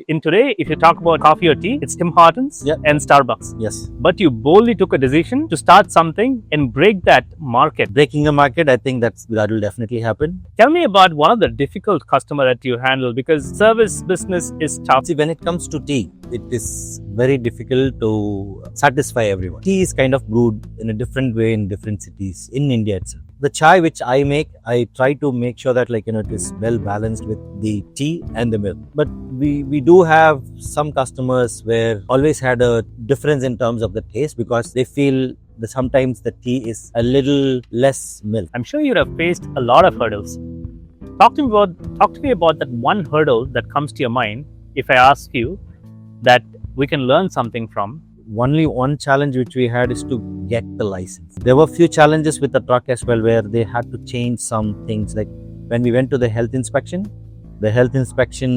In today, if you talk about coffee or tea, it's Tim Hortons Yeah. and Starbucks. Yes. But you boldly took a decision to start something and break that market. Breaking a market, I think that will definitely happen. Tell me about one of the difficult customer that you handle, because service business is tough. See, when it comes to tea, it is very difficult to satisfy everyone. Tea is kind of brewed in a different way in different cities in India itself. The chai which I make, I try to make sure that it is well balanced with the tea and the milk. But we do have some customers where always had a difference in terms of the taste because they feel that sometimes the tea is a little less milk. I'm sure you'd have faced a lot of hurdles. Talk to me about that one hurdle that comes to your mind if I ask you that we can learn something from. Only one challenge which we had is to get the license. There were few challenges with the truck as well where they had to change some things. Like when we went to the health inspection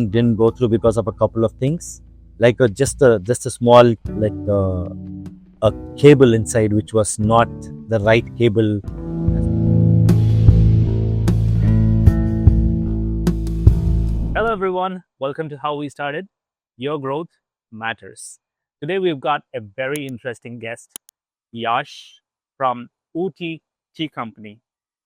didn't go through because of a couple of things, like just a small a cable inside which was not the right cable. Hello everyone, welcome to How We Started. Your growth matters. Today we've got a very interesting guest, Yash from Ootea Tea Company.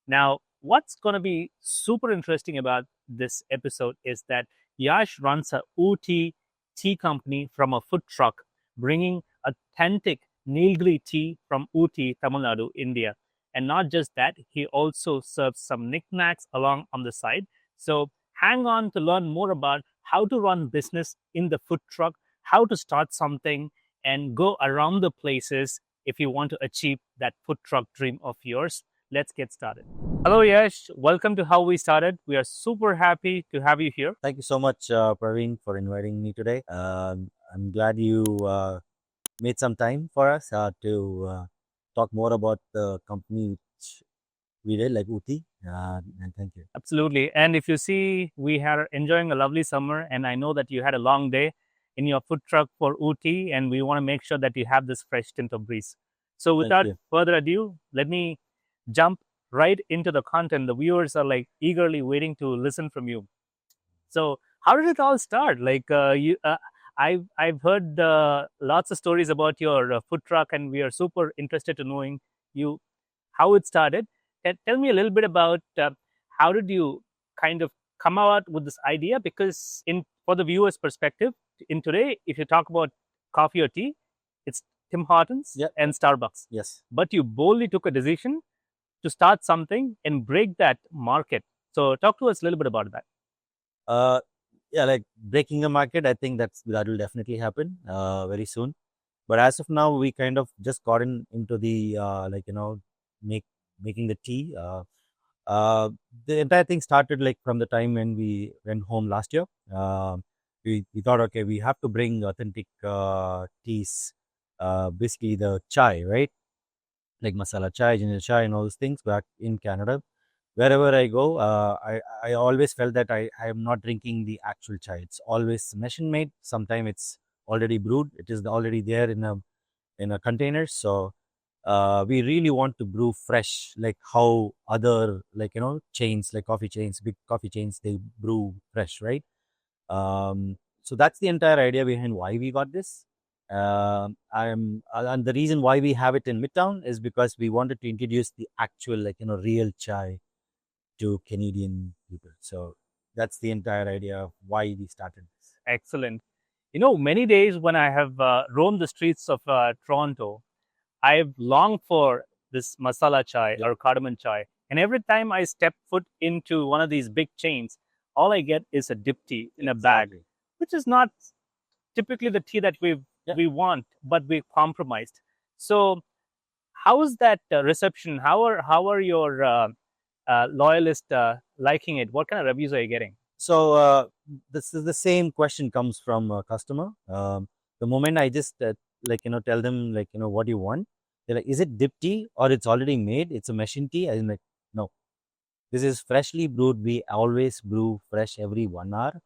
Now, what's going to be super interesting about this episode is that Yash runs a Ootea Tea Company from a food truck, bringing authentic Nilgiri tea from Ooty, Tamil Nadu, India. And not just that, he also serves some knickknacks along on the side. So hang on to learn more about how to run business in the food truck, how to start something, and go around the places if you want to achieve that food truck dream of yours. Let's get started. Hello, Yash. Welcome to How We Started. We are super happy to have you here. Thank you so much, Praveen, for inviting me today. I'm glad you made some time for us to talk more about the company which we did, like Ooty. And thank you. Absolutely. And if you see, we are enjoying a lovely summer, and I know that you had a long day in your food truck for Ooty, and we want to make sure that you have this fresh tint of breeze. So, without further ado, let me jump right into the content. The viewers are like eagerly waiting to listen from you. So, how did it all start? I've heard lots of stories about your food truck, and we are super interested in knowing you how it started. Tell me a little bit about how did you kind of come out with this idea? Because in for the viewer's perspective, in today, if you talk about coffee or tea, it's Tim Hortons and Starbucks. Yes. But you boldly took a decision to start something and break that market. So talk to us a little bit about that. Yeah, like breaking a market, I think that will definitely happen very soon. But as of now, we kind of just got into the making the tea. The entire thing started like from the time when we went home last year. We thought, okay, we have to bring authentic teas, basically the chai, right? Like masala chai, ginger chai, and all those things back in Canada. Wherever I go, I always felt that I am not drinking the actual chai. It's always machine made. Sometimes it's already brewed. It is already there in a container. So we really want to brew fresh, like how other chains, like coffee chains, big coffee chains, they brew fresh, right? So that's the entire idea behind why we got this. And the reason why we have it in Midtown is because we wanted to introduce the actual real chai to Canadian people. So that's the entire idea of why we started this. Excellent. You know, many days when I have roamed the streets of Toronto, I've longed for this masala chai or cardamom chai. And every time I step foot into one of these big chains, all I get is a dip tea in a bag, which is not typically the tea that we want, but we've compromised. So, how is that reception? How are your loyalists liking it? What kind of reviews are you getting? So this is the same question comes from a customer. The moment I just tell them what you want, they're like, is it dip tea or it's already made? It's a machine tea. I'm like, no, this is freshly brewed. We always brew fresh every 1 hour.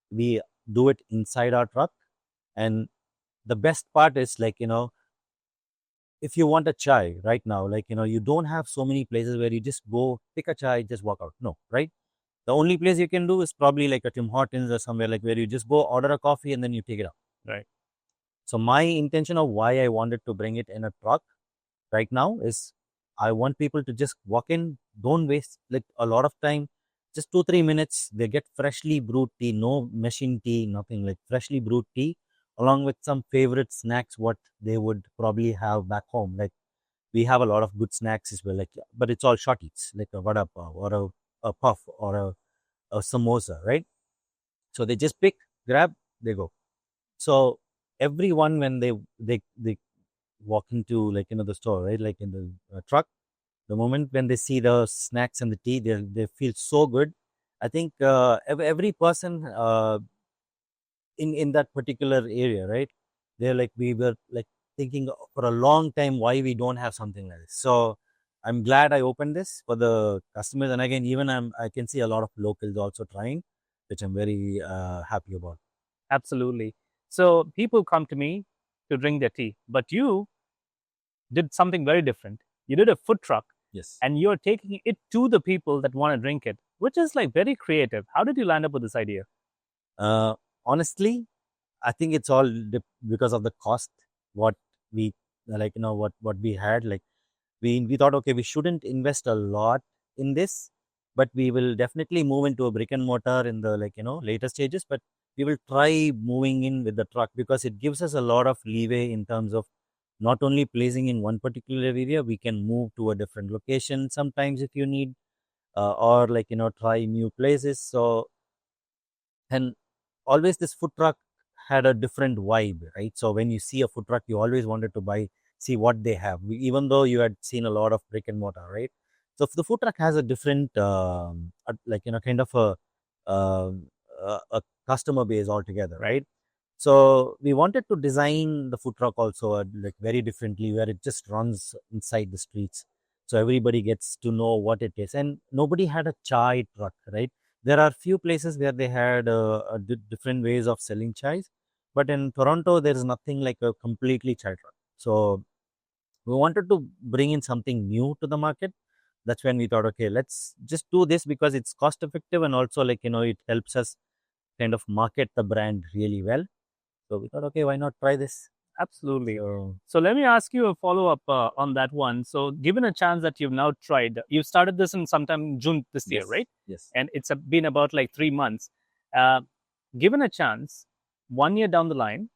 We do it inside our truck, and the best part is if you want a chai right now, you don't have so many places where you just go pick a chai, just walk out. No, right? The only place you can do is probably like a Tim Hortons or somewhere like where you just go order a coffee and then you take it out. Right. So my intention of why I wanted to bring it in a truck right now is I want people to just walk in, don't waste like a lot of time, just 2 3 minutes. They get freshly brewed tea, no machine tea, nothing, like freshly brewed tea, along with some favorite snacks what they would probably have back home. Like we have a lot of good snacks as well, like but it's all short eats, like a vada pav or a puff or a samosa, right? So they just pick, grab, they go. So everyone when they walk into like the store, right, like in the truck, the moment when they see the snacks and the tea, they feel so good. I think every person in that particular area, right, they're like we were like thinking for a long time why we don't have something like this. So I'm glad I opened this for the customers, and again, even I can see a lot of locals also trying, which I'm very happy about. Absolutely. So people come to me to drink their tea, but you did something very different. You did a food truck Yes. and you're taking it to the people that want to drink it, which is like very creative. How did you land up with this idea? Uh, Honestly, I think it's all because of the cost. What we like, what we had. Like we thought, okay, we shouldn't invest a lot in this, but we will definitely move into a brick and mortar in the later stages. But we will try moving in with the truck because it gives us a lot of leeway in terms of not only placing in one particular area, we can move to a different location sometimes if you need, or try new places. So and always this food truck had a different vibe, right? So when you see a food truck, you always wanted to see what they have, even though you had seen a lot of brick and mortar, right? So if the food truck has a different, kind of a customer base altogether, right? So we wanted to design the food truck also like very differently, where it just runs inside the streets, so everybody gets to know what it is. And nobody had a chai truck, right? There are few places where they had different ways of selling chais, but in Toronto there is nothing like a completely chai truck. So we wanted to bring in something new to the market. That's when we thought, okay, let's just do this because it's cost effective and also it helps us kind of market the brand really well. So we thought, okay, why not try this? Absolutely. So So let me ask you a follow up on that one. So, given a chance that you've now tried, you started this in sometime June this year, yes, right? yes. And it's been about like 3 months. Uh, Given a chance, 1 year down the line,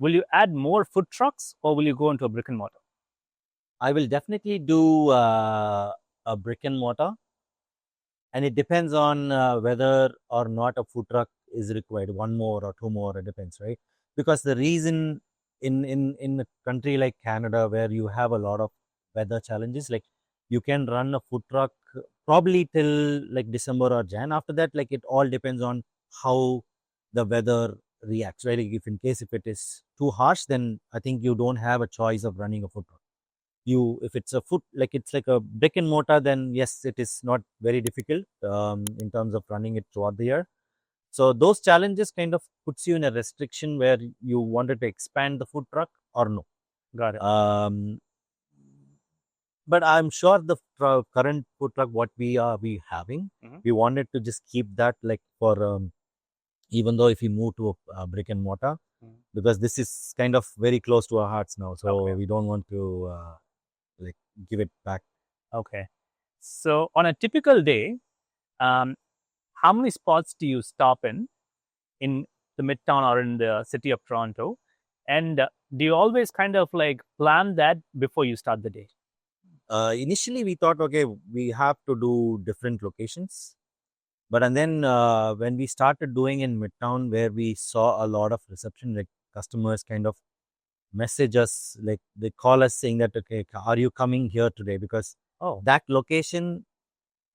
will you add more food trucks or will you go into a brick and mortar? I will definitely do a brick and mortar, and it depends on whether or not a food truck is required. One more or two more, it depends, right? Because the reason in a country like Canada, where you have a lot of weather challenges, like you can run a food truck probably till like December or Jan. After that, like it all depends on how the weather reacts, right? Like if it is too harsh, then I think you don't have a choice of running a food truck. You if it's a food, like it's like a brick and mortar, then yes, it is not very difficult in terms of running it throughout the year. So those challenges kind of puts you in a restriction where you wanted to expand the food truck or no. Got it. But I'm sure the current food truck what we having, Mhm. we wanted to just keep that like for even though if we move to a brick and mortar, Mhm. because this is kind of very close to our hearts now, so Okay. we don't want to like give it back. Okay. So, on a typical day, um, how many spots do you stop in the midtown or in the city of Toronto? And do you always kind of like plan that before you start the day? Initially, we thought, okay, we have to do different locations. But and then when we started doing in Midtown, where we saw a lot of reception, like customers kind of message us, like they call us saying that, okay, are you coming here today? Because Oh, that location,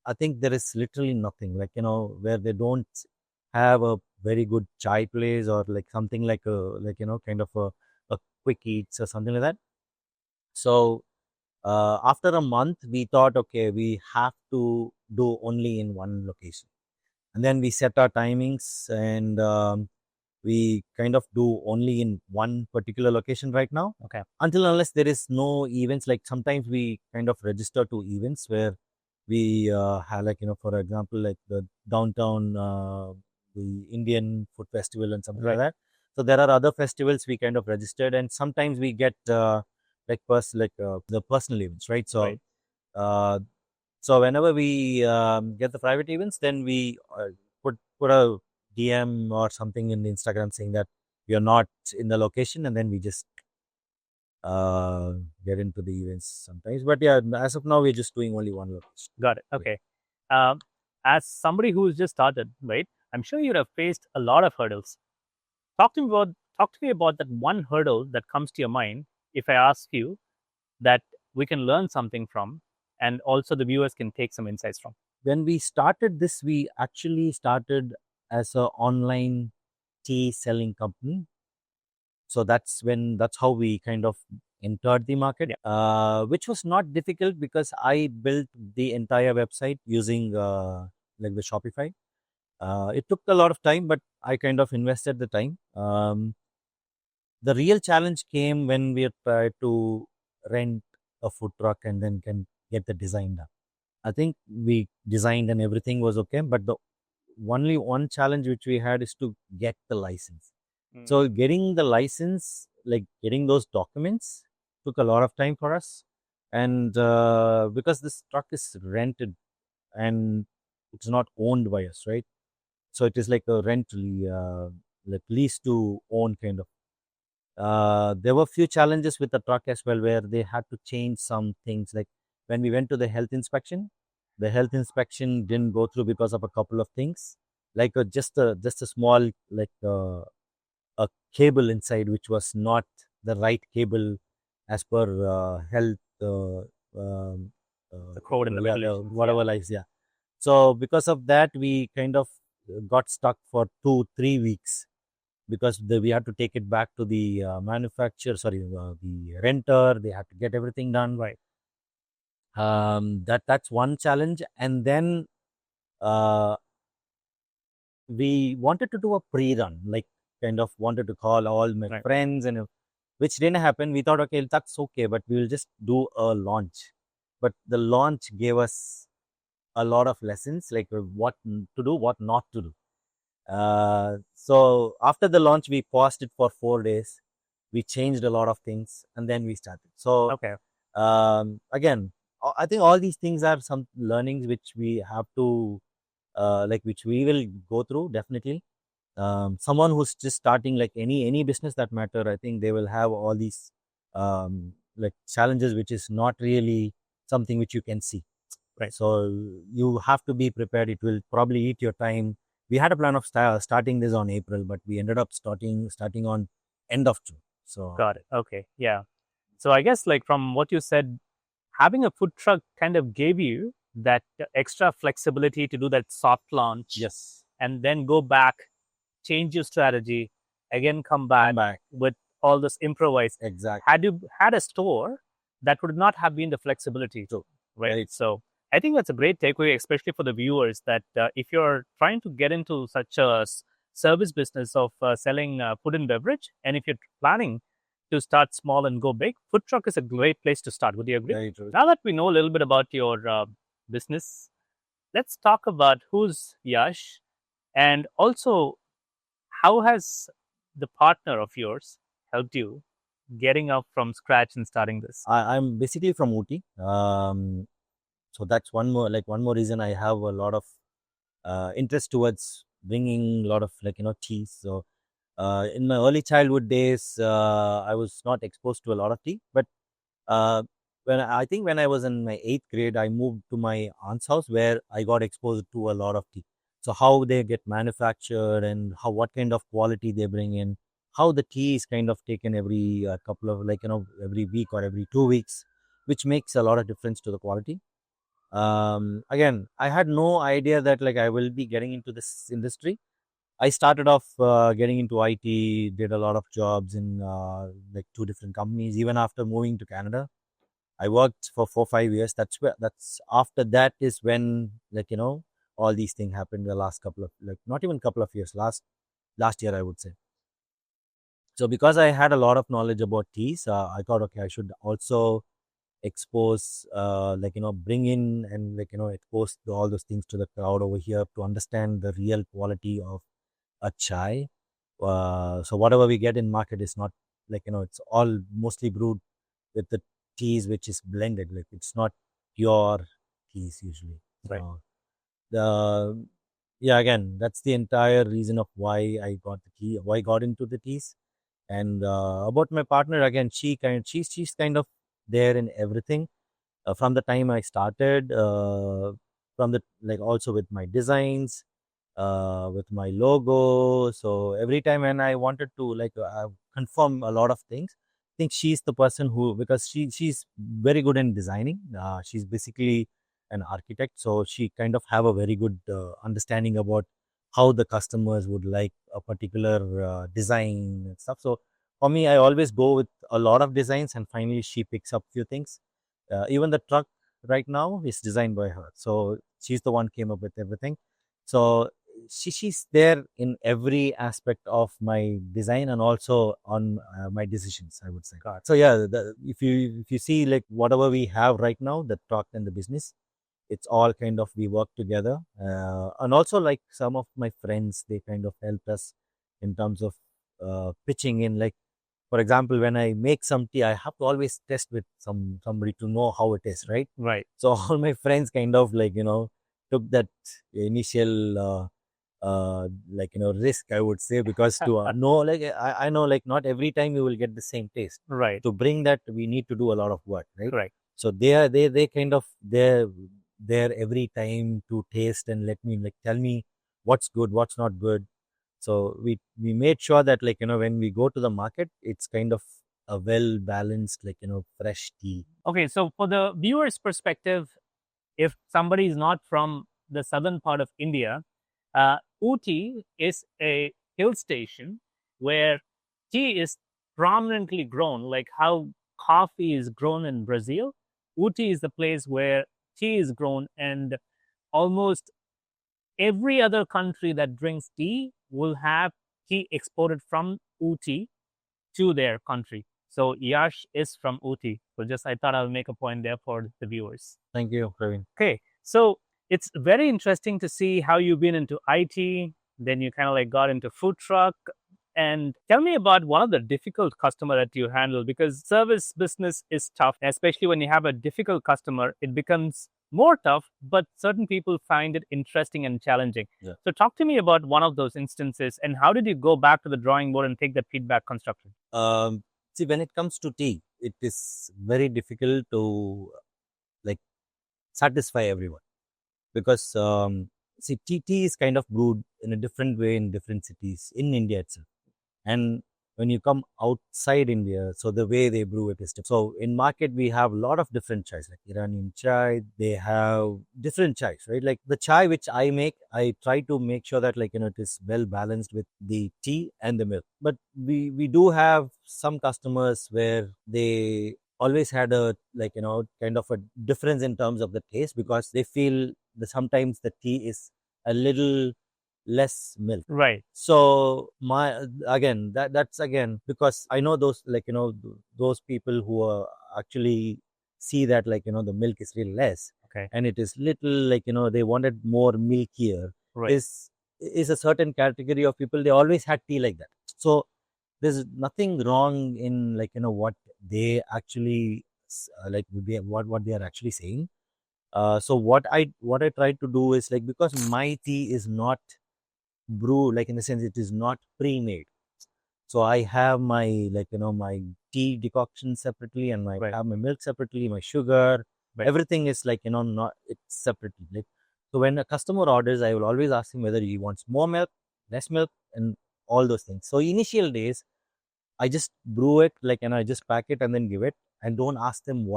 I think there is literally nothing, like, where they don't have a very good chai place or like something like kind of a quick eats or something like that. So after a month, we thought, okay, we have to do only in one location. And then we set our timings, and we kind of do only in one particular location right now. okay. Until unless there is no events, like sometimes we kind of register to events where We have, like, for example, like the downtown, the Indian food festival and something like Right. that. So there are other festivals we kind of registered, and sometimes we get the personal events, right? Right. Uh, so whenever we get the private events, then we put a DM or something in Instagram saying that we are not in the location, and then we just uh, get into the events sometimes. But yeah, as of now, we're just doing only one location. Got it. Yeah. Okay. Um, as somebody who's just started, right? I'm sure you'd have faced a lot of hurdles. Talk to me about talk to me about that one hurdle that comes to your mind if I ask you that we can learn something from, and also the viewers can take some insights from. When we started this, we actually started as a online tea selling company. So that's how we kind of entered the market, Yeah. which was not difficult because I built the entire website using like the Shopify. It took a lot of time, but I kind of invested the time. The real challenge came when we tried to rent a food truck and then can get the design done. I think we designed and everything was okay, but the only one challenge which we had is to get the license. Mm. So getting the license, like getting those documents, took a lot of time for us, and because this truck is rented and it's not owned by us, right? So it is like a rental, like lease to own kind of. There were few challenges with the truck as well, where they had to change some things. Like when we went to the health inspection didn't go through because of a couple of things, like just a small a cable inside, which was not the right cable as per health. The code and the Yeah, regulations. Yeah. whatever lies. Yeah. So because of that, we kind of got stuck for 2 3 weeks because we had to take it back to the manufacturer, sorry, the renter. They had to get everything done. Right. That's one challenge, and then uh, we wanted to do a pre-run, like kind of wanted to call all my Right. friends, and which didn't happen. We thought, okay, that's okay, but we will just do a launch. But the launch gave us a lot of lessons, like what to do, what not to do. So after the launch, we paused it for 4 days. We changed a lot of things, and then we started. So Okay. again, I think all these things are some learnings which we have to which we will go through definitely. Someone who's just starting, like any business that matter, I think they will have all these like challenges, which is not really something which you can see. Right. So you have to be prepared. It will probably eat your time. We had a plan of starting this on April, but we ended up starting on end of June. So Got it. Okay. Yeah. So I guess like from what you said, having a food truck kind of gave you that extra flexibility to do that soft launch yes, and then go back, change your strategy, again come come back back. with all this improvised. Exactly. Had you had a store, that would not have been the flexibility, True. right? Very So I think that's a great takeaway, especially for the viewers, that if you're trying to get into such a service business of selling food and beverage, and if you're planning to start small and go big, food truck is a great place to start. Would you agree? very true. Now that we know a little bit about your business, let's talk about who's Yash, and also how has the partner of yours helped you getting up from scratch and starting this? I'm basically from Ooty. So that's one more reason I have a lot of interest towards bringing a lot of tea. So in my early childhood days, I was not exposed to a lot of tea, but uh, I think when I was in my 8th grade, I moved to my aunt's house where I got exposed to a lot of tea. So how they get manufactured and what kind of quality they bring in, how the tea is kind of taken every couple of every week or every 2 weeks, which makes a lot of difference to the quality. Again, I had no idea that I will be getting into this industry. I started off getting into IT, did a lot of jobs in like 2 different companies. Even after moving to Canada, I worked for 4 5 years. That's after that is when all these things happened. The last couple of not even couple of years, last year I would say. So because I had a lot of knowledge about teas, I thought, okay, I should also expose, bring in and expose all those things to the crowd over here to understand the real quality of a chai. So whatever we get in market is not it's all mostly brewed with the teas which is blended. Like it's not pure teas usually. Right. So the yeah, again, that's the entire reason of why I got the tea, why I got into the teas. And about my partner, again, she's kind of there in everything from the time I started. From the also with my designs, with my logo. So every time when I wanted to confirm a lot of things, I think she's the person who, because she's very good in designing. She's basically an architect, so she kind of have a very good understanding about how the customers would like a particular design and stuff. So for me, I always go with a lot of designs, and finally she picks up few things. Even the truck right now is designed by her, so she's the one came up with everything. So she's there in every aspect of my design and also on my decisions, I would say. So yeah, if you see like whatever we have right now, the truck and the business, it's all kind of we work together, and also like some of my friends, they kind of helped us in terms of pitching in. Like for example, when I make some tea, I have to always test with somebody to know how it is, right? Right. So all my friends kind of took that initial risk, I would say, because to know I know like not every time you will get the same taste. Right. To bring that, we need to do a lot of work, right? Correct. So they kind of they're there every time to taste and let me like tell me what's good, what's not good. So we made sure that when we go to the market, it's kind of a well balanced fresh tea. Okay, so for the viewer's perspective, if somebody is not from the southern part of India, Ooty is a hill station where tea is prominently grown, like how coffee is grown in Brazil. Ooty is the place where tea is grown, and almost every other country that drinks tea will have tea exported from Ooty to their country. So Yash is from Ooty. So just I thought I'll make a point there for the viewers. Thank you, Praveen. Okay, so it's very interesting to see how you've been into IT, then you kind of like got into food truck. And tell me about one of the difficult customer that you handle, because service business is tough, especially when you have a difficult customer. It becomes more tough, but certain people find it interesting and challenging. Yeah. So talk to me about one of those instances, and how did you go back to the drawing board and take that feedback constructively? See, when it comes to tea, it is very difficult to like satisfy everyone because tea is kind of brewed in a different way in different cities in India itself. And when you come outside India, so the way they brew it is different. So in market, we have a lot of different chais, like Iranian chai. They have different chais, right? Like the chai which I make, I try to make sure that it is well balanced with the tea and the milk. But we do have some customers where they always had a kind of a difference in terms of the taste because they feel that sometimes the tea is a little less milk. Right. So my again that's again because I know those those people who are actually see that the milk is really less. Okay. And it is little they wanted more milkier. Right. Is a certain category of people, they always had tea like that. So there's nothing wrong in what they actually what they are actually saying. So what I try to do is because my tea is not brew, in the sense it is not pre-made. So I have my my tea decoction separately, and I Right. have my milk separately, my sugar. Right. Everything is not it's separately. So when a customer orders, I will always ask him whether he wants more milk, less milk, and all those things. So initial days, I just brew it I just pack it and then give it, and don't ask them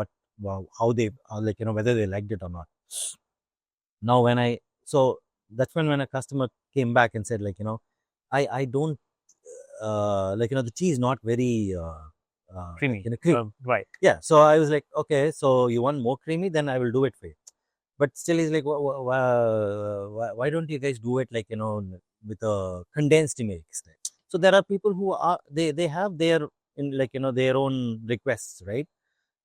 how they whether they liked it or not. Now when I so that's when a customer came back and said I don't the tea is not very Creamy. cream. Right. Yeah, so I was like, okay, so you want more creamy, then I will do it for you. But still he's like, why don't you guys do it with a condensed milk instead? So there are people who are they have their in their own requests, right?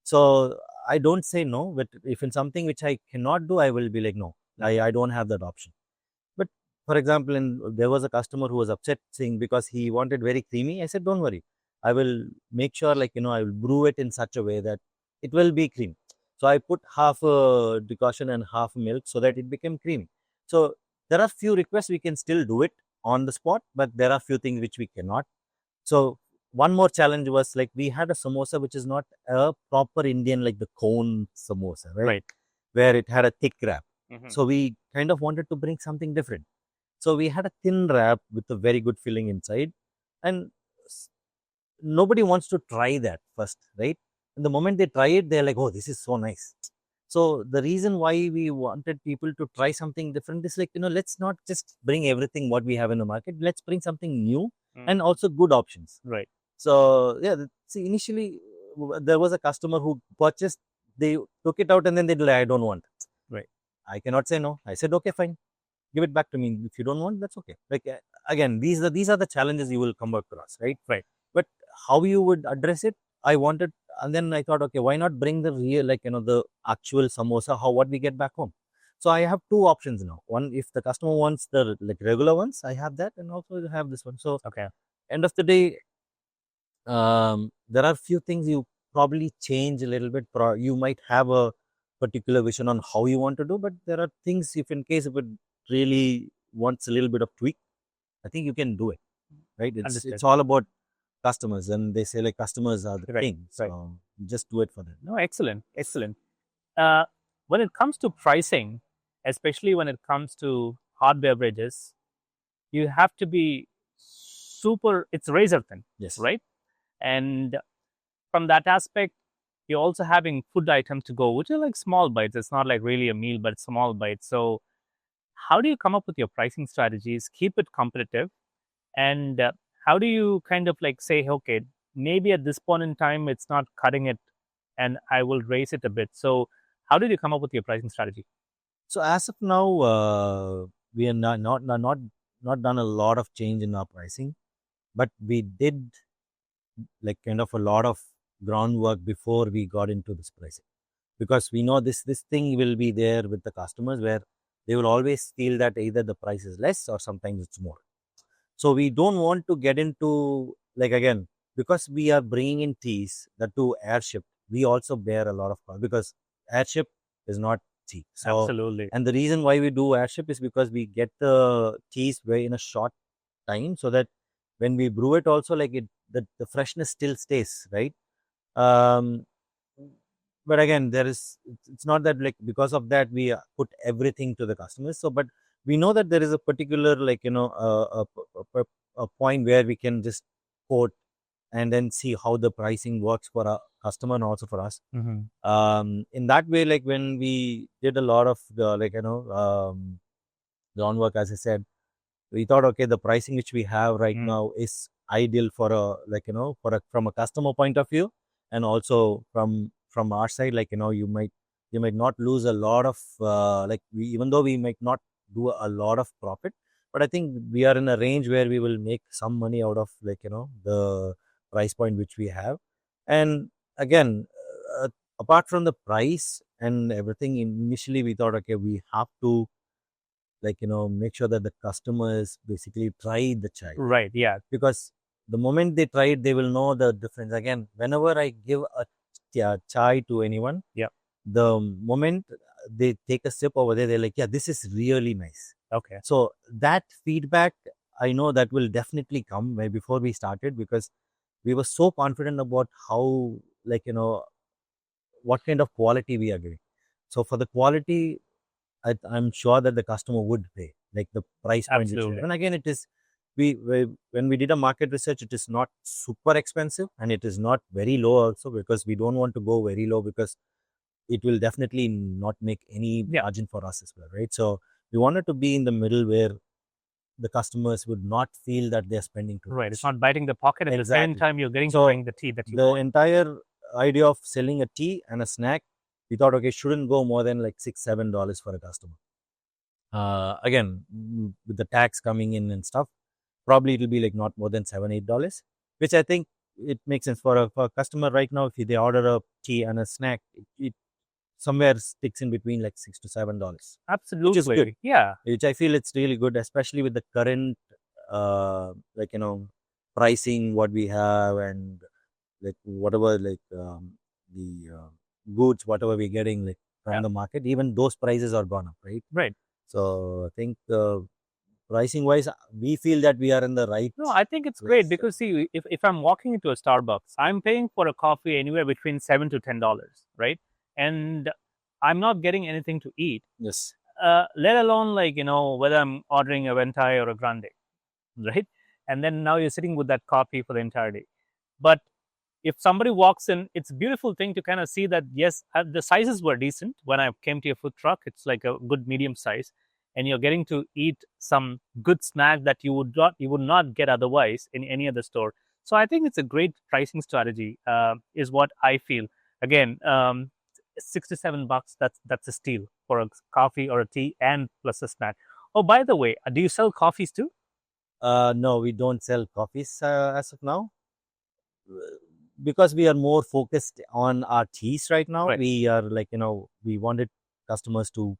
So I don't say no, but if it's something which I cannot do, I will be like, no, I don't have that option. But for example, there was a customer who was upset saying because he wanted very creamy. I said, don't worry, I will make sure like I will brew it in such a way that it will be cream. So I put half a decoction and half milk so that it became creamy. So there are few requests we can still do it on the spot, but there are few things which we cannot. So one more challenge was like we had a samosa which is not a proper Indian like the cone samosa, right? Right. Where it had a thick wrap. Mm-hmm. So we kind of wanted to bring something different. So we had a thin wrap with a very good filling inside, and nobody wants to try that first, right? And the moment they try it, they're like, "Oh, this is so nice." So the reason why we wanted people to try something different is like let's not just bring everything what we have in the market. Let's bring something new and also good options. Right. So yeah, see, initially there was a customer who purchased, they took it out and then they like, I don't want. Right. I cannot say no. I said, okay, fine, give it back to me. If you don't want, that's okay. Like again, these are the challenges you will come across, right? Right. But how you would address it, I wanted, and then I thought, okay, why not bring the real, like the actual samosa, how what we get back home. So I have two options now. One, if the customer wants the like regular ones, I have that, and also have this one. So Okay. end of the day, there are few things you probably change a little bit. You might have a particular vision on how you want to do, but there are things if in case if it really wants a little bit of tweak, I think you can do it, right? Understood. It's all about customers, and they say like customers are the Right. king, so Right. just do it for them. No, excellent. Excellent. Uh, when it comes to pricing, especially when it comes to hot beverages, you have to be super, it's razor thin, Yes. right? And from that aspect, you're also having food items to go, which are like small bites. It's not like really a meal, but small bites. So, how do you come up with your pricing strategies? Keep it competitive, and how do you kind of like say, okay, maybe at this point in time, it's not cutting it, and I will raise it a bit. So, how did you come up with your pricing strategy? So as of now, we are not done a lot of change in our pricing, but we did like kind of a lot of groundwork before we got into this pricing, because we know this thing will be there with the customers where they will always feel that either the price is less or sometimes it's more. So we don't want to get into like again, because we are bringing in teas that to airship, we also bear a lot of cost because airship is not cheap. So Absolutely. and the reason why we do airship is because we get the teas very in a short time, so that when we brew it also like the freshness still stays, right? um but again, it's not that like because of that we put everything to the customers. So but we know that there is a particular like a point where we can just quote and then see how the pricing works for our customer and also for us. Mm-hmm. In that way, like when we did a lot of the like groundwork, as I said, we thought, okay, the pricing which we have right now is ideal for a like for a from a customer point of view, and also from our side, like you might not lose a lot of like we, even though we might not do a lot of profit, but I think we are in a range where we will make some money out of like the price point which we have. And again, uh, apart from the price and everything, initially we thought, okay, we have to like make sure that the customers basically try the chai, Right. Yeah. because the moment they try it they will know the difference. Again, whenever I give a chai to anyone, Yeah. the moment they take a sip over there, they're like, yeah, this is really nice. Okay. So that feedback, I know that will definitely come way before we started, because we were so confident about how like what kind of quality we are giving. So for the quality, I'm sure that the customer would pay, like the price point which we have. Absolutely. And again, it is we when we did a market research, it is not super expensive and it is not very low also, because we don't want to go very low, because it will definitely not make any Yeah. margin for us as well, right? So we wanted to be in the middle where the customers would not feel that they're spending too Right. It's much. not biting the pocket at the same Exactly. time you're getting to So drink the tea that you the want. entire idea of selling a tea and a snack, we thought, okay, shouldn't go more than like $6-7 for a customer. Again, with the tax coming in and stuff, probably it'll be like not more than $7-8, which I think it makes sense for a customer right now. If they order a tea and a snack, it somewhere sticks in between like $6 to $7, which is good. Absolutely. Yeah. Which I feel it's really good, especially with the current like pricing what we have, and like whatever the goods whatever we're getting like Yeah. from the market, even those prices are gone up, right? Right. So I think pricing wise, we feel that we are in the right No, I think it's great place. because see, if I'm walking into a Starbucks, I'm paying for a coffee anywhere between $7 to $10, right? And I'm not getting anything to eat. Yes. Let alone like whether I'm ordering a venti or a grande, right? And then now you're sitting with that coffee for the entire day. But if somebody walks in, it's a beautiful thing to kind of see that yes, the sizes were decent when I came to your food truck. It's like a good medium size, and you're getting to eat some good snack that you would not get otherwise in any other store. So I think it's a great pricing strategy, is what I feel. Again, $67. That's a steal for a coffee or a tea and plus a snack. Oh, by the way, do you sell coffees too? No, we don't sell coffees as of now, because we are more focused on our teas right now. Right, We are like, we wanted customers to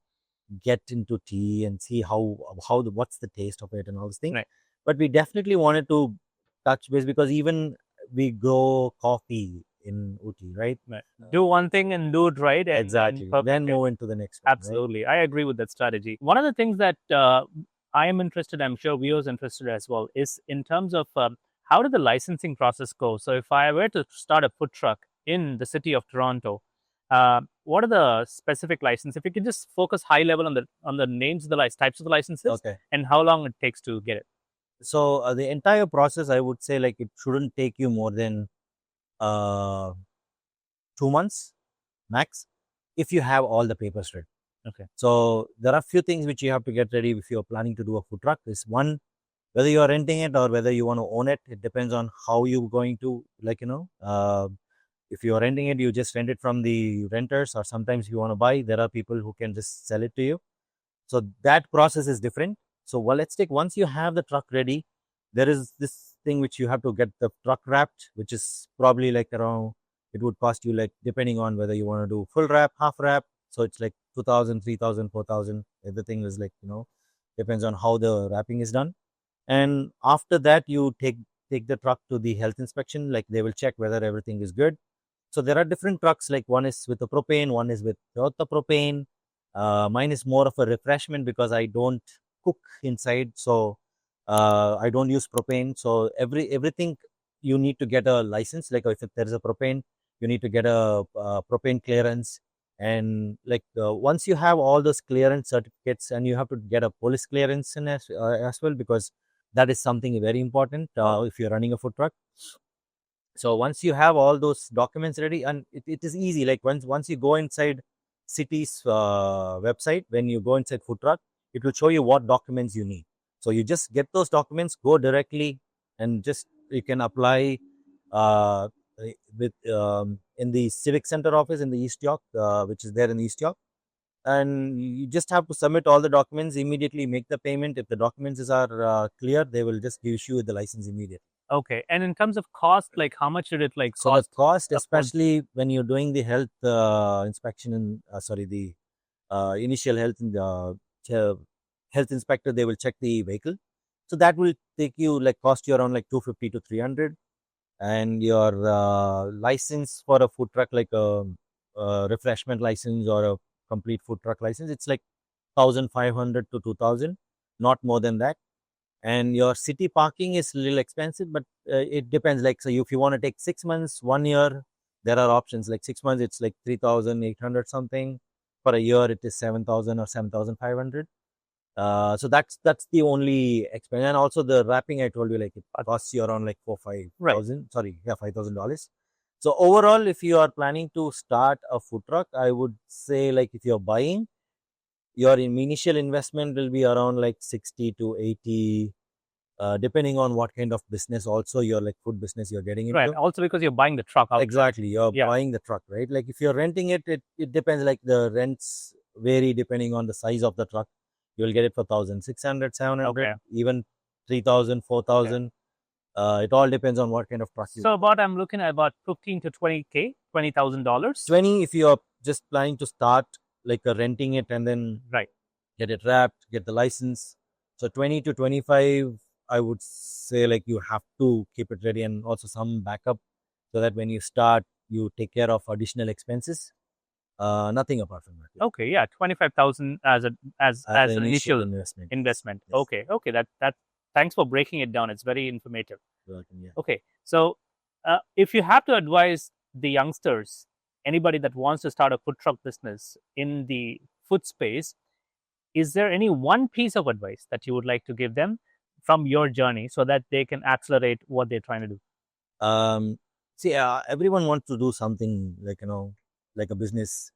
get into tea and see what's the taste of it and all this thing. right, But we definitely wanted to touch base, because even we grow coffee in Ooty, right? right. Do one thing and do it right, and Exactly. Then perfect. move into the next one, right? Absolutely. I agree with that strategy. One of the things that I am interested, I'm sure viewers interested as well, is in terms of how did the licensing process go? So if I were to start a food truck in the city of Toronto, what are the specific licenses? If you could just focus high level on the names of the types of the licenses Okay. and how long it takes to get it. So the entire process, I would say, like, it shouldn't take you more than uh, 2 months max, if you have all the papers ready. Okay. So there are a few things which you have to get ready if you're planning to do a food truck. Is one, whether you're renting it or whether you want to own it. It depends on how you're going to, if you're renting it, you just rent it from the renters, or sometimes if you want to buy, there are people who can just sell it to you. So that process is different. So, well, let's take, once you have the truck ready, there is this thing which you have to get the truck wrapped, which is probably like around, it would cost you, like, depending on whether you want to do full wrap, half wrap. So it's like 2,000, 3,000, 4,000. Everything is like, depends on how the wrapping is done. And after that, you take the truck to the health inspection. Like, they will check whether everything is good. So there are different trucks, like one is with the propane, one is without the propane. Mine is more of a refreshment because I don't cook inside, so I don't use propane. So everything you need to get a license. Like, if there is a propane, you need to get a propane clearance, and like once you have all those clearance certificates, and you have to get a police clearance in as well, because that is something very important Oh, if you're running a food truck. So once you have all those documents ready, and it is easy, like once you go inside city's website, when you go inside food truck, it will show you what documents you need. So you just get those documents, go directly, and just you can apply uh, with in the civic center office in the East York, which is there in East York. And you just have to submit all the documents immediately, make the payment. If the documents are clear, they will just issue the license immediately. okay. And in terms of cost, like how much did it like So the cost cost, for? especially when you're doing the health inspection, and sorry, the initial health inspector, they will check the vehicle. So that will take you, like, cost you around like 250 to 300. And your license for a food truck, like a refreshment license or a complete food truck license, it's like 1,500 to 2,000, not more than that. And your city parking is a little expensive, but it depends. Like, so if you want to take 6 months, 1 year, there are options. Like 6 months, it's like 3,800 something. For a year, it is 7,000 or 7,500. So that's the only expense. And also the wrapping, I told you, like, it costs you around like five Right. thousand. Sorry, yeah, $5,000. So overall, if you are planning to start a food truck, I would say, like, if you're buying, your initial investment will be around like 60 to 80, depending on what kind of business, also your, like, food business you're getting Right. into. Also because you're buying the truck outright. Exactly, you're Yeah. buying the truck, right? Like, if you're renting it, it depends. Like, the rents vary depending on the size of the truck. You'll get it for 1,600, 700, Okay. even 3,000, Okay. 4,000. It all depends on what kind of truck you. So about I'm looking at about 15 to 20K, $20,000. 20 if you're just planning to start like renting it and then Right. get it wrapped, get the license. So 20 to 25, I would say like you have to keep it ready and also some backup so that when you start, you take care of additional expenses. Nothing apart from that. Yeah. Okay, yeah, 25,000 as The an initial initial investment. investment. Yes. Okay, okay, that thanks for breaking it down. It's very informative. Welcome, yeah. Okay, so if you have to advise the youngsters, anybody that wants to start a food truck business in the food space, is there any one piece of advice that you would like to give them from your journey so that they can accelerate what they're trying to do? Um, See, everyone wants to do something like, like a business,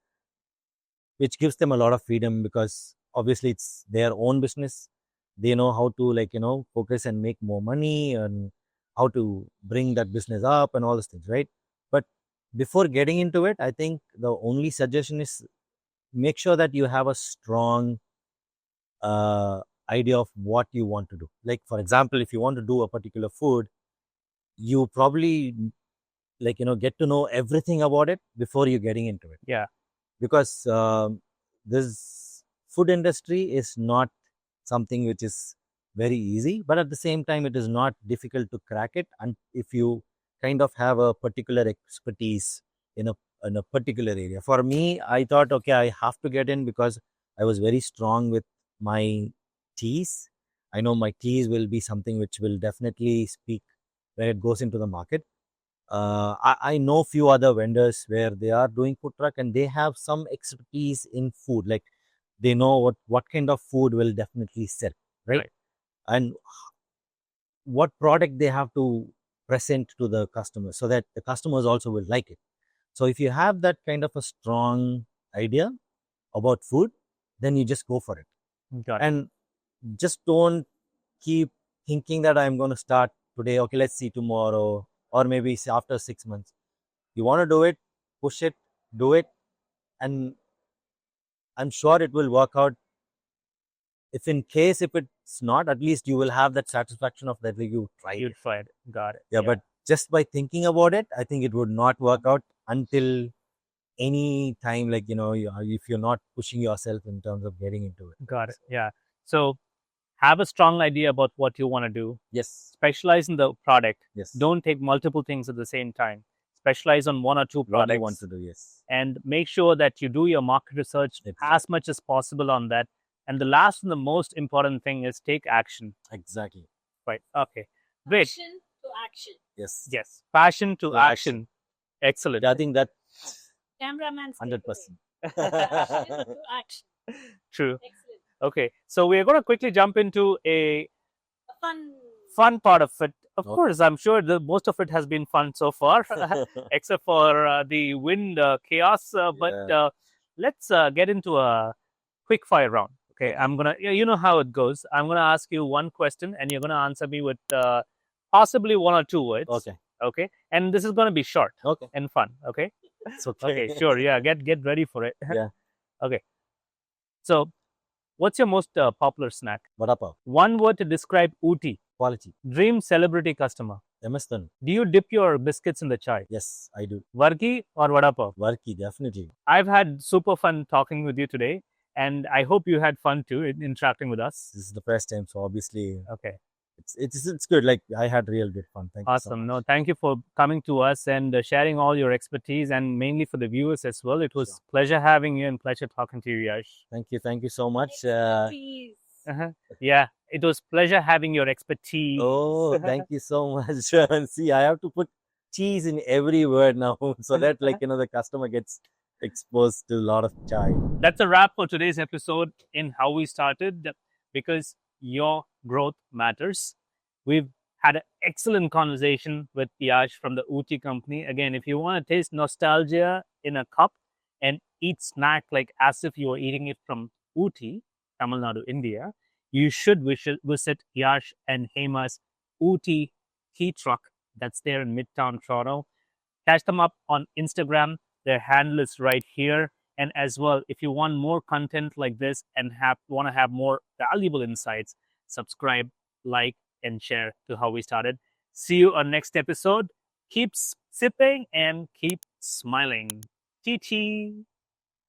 which gives them a lot of freedom because obviously it's their own business. They know how to like, focus and make more money and how to bring that business up and all those things, right? But before getting into it, I think the only suggestion is make sure that you have a strong uh, idea of what you want to do. Like, for example, if you want to do a particular food, you probably like, get to know everything about it before you getting into it. Yeah, Because this food industry is not something which is very easy, but at the same time, it is not difficult to crack it. And if you kind of have a particular expertise in a particular area, for me, I thought, okay, I have to get in because I was very strong with my teas. I know my teas will be something which will definitely speak when it goes into the market. I know few other vendors where they are doing food truck and they have some expertise in food. Like they know what kind of food will definitely sell, right? right. And what product they have to present to the customers so that the customers also will like it. So if you have that kind of a strong idea about food, then you just go for it. Got it. And just don't keep thinking that I'm going to start today. Okay, let's see tomorrow or maybe after 6 months. You want to do it, push it, do it, and I'm sure it will work out. If in case if it's not, at least you will have that satisfaction of that you tried You it. tried. Got it. Yeah, but just by thinking about it, I think it would not work out until any time, like if you're not pushing yourself in terms of getting into it. Got it. Yeah. So have a strong idea about what you want to do. Yes. Specialize in the product. Yes. Don't take multiple things at the same time. Specialize on one or two What you want products to do, yes. and make sure that you do your market research Exactly. as much as possible on that. And the last and the most important thing is take action. Exactly. Right. Okay. Great. Passion to action. Yes. Yes. Passion to To action. action. Excellent. Yeah, I think that Cameraman's 100%. passion to action. True. Excellent. Okay. So we're going to quickly jump into a A fun part of it. Of Okay. course, I'm sure most of it has been fun so far, except for the wind chaos. But Yeah. let's get into a quick fire round. Okay, Okay. I'm gonna. You know how it goes. I'm gonna ask you one question, and you're gonna answer me with possibly one or two words. Okay. Okay, and this is gonna be short Okay. and fun. Okay. It's okay. Okay. Sure. Yeah. Get ready for it. Yeah. Okay. So, what's your most popular snack? Vada pav. One word to describe Ooty. Quality. Dream celebrity customer. MS Dhan. Do you dip your biscuits in the chai? Yes, I do. Vargi or vada pav? Varki, definitely. I've had super fun talking with you today, and I hope you had fun too interacting with us. This is the first time, so obviously Okay, it's good. Like I had real good fun. Thank you so awesome. much. No, thank you for coming to us and sharing all your expertise, and mainly for the viewers as well. It was Sure. pleasure having you and pleasure talking to you, Yash. Thank you so much. Please. Yeah, it was pleasure having your expertise. Oh, thank you so much. See, I have to put cheese in every word now, so that like the customer gets exposed to a lot of chai. That's a wrap for today's episode in How We Started, because your growth matters. We've had an excellent conversation with Yash from the Ootea Company. Again, if you want to taste nostalgia in a cup and eat snack like as if you were eating it from Ooty, Tamil Nadu, India, you should visit Yash and Hema's Ootea Tea Truck that's there in Midtown Toronto. Catch them up on Instagram. Their handle is right here. And as well, if you want more content like this and want to have more valuable insights, subscribe, like, and share to How We Started. See you on next episode. Keep sipping and keep smiling. Chi chi.